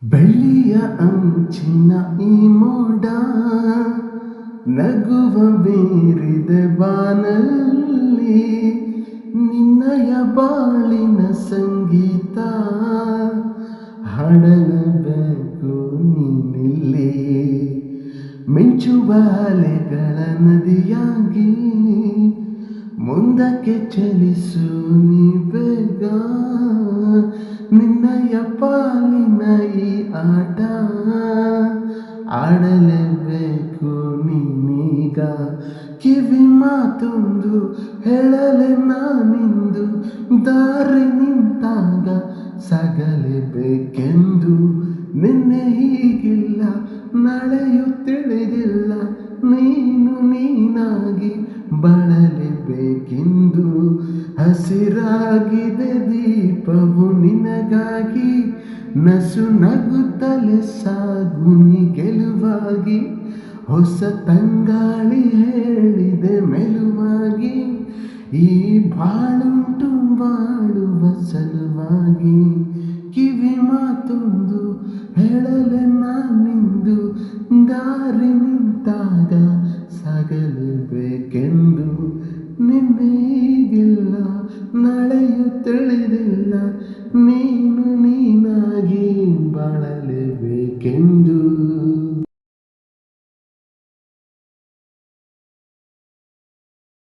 ಬೆಳ್ಳಿಯ ಅಂಚಿನ ಈ ಮೋಡ ನಗುವ ಬೀರಿದೆ ಬಾನಲ್ಲಿ ನಿನ್ನಯ ಬಾಳಿನ ಸಂಗೀತ ಹಾಡಲೇಬೇಕು ನೀನಿಲ್ಲಿ ಮಿಂಚುವ ಅಲೆಗಳ ನದಿಯಾಗಿ ಮುಂದಕ್ಕೆ ಚಲಿಸು ನೀ ಬೇಗ ನಿನ್ನಯ ಪಾಲಿನ ಈ ಆಟ ಆಡಲೇಬೇಕು ನೀನೀಗ ಕಿವಿ ಮಾತೊಂದು ಹೇಳಲೆ ನಾನಿಂದು ದಾರಿ ನಿಂತಾಗ ಸಾಗಲೇಬೇಕೆಂದು ನಿನ್ನೆ ಹೀಗಿಲ್ಲ ನಾಳೆಯೂ ತಿಳಿದಿಲ್ಲ ನೀನು ನೀನಾಗಿ ಬಾಳಲೇಬೇಕೆಂದು ಹಸಿರಾಗಿದೆ ದೀಪವು ನಿನಗಾಗಿ ನಸು ನಗುತ್ತಲೆ ಸಾಗು ನೀ ಗೆಲುವಾಗಿ ಹೊಸ ತಂಗಾಳಿ ಹೇಳಿದೆ ಮೆಲುವಾಗಿ ಈ ಬಾಳುಂಟು ಬಾಳುವ ಸಲುವಾಗಿ ಕಿವಿ ಮಾತೊಂದು ಹೇಳಲೆ ನಾನಿಂದು ದಾರಿ ನಿಂತಾಗ ಸಾಗಲೇಬೇಕೆಂದು ನಿನ್ನೆಗಿಲ್ಲ ನಾಳೆಯೂ ತಿಳಿದಿಲ್ಲ ನೀನು ನೀನಾಗಿ ಬಾಳಲೇಬೇಕೆಂದು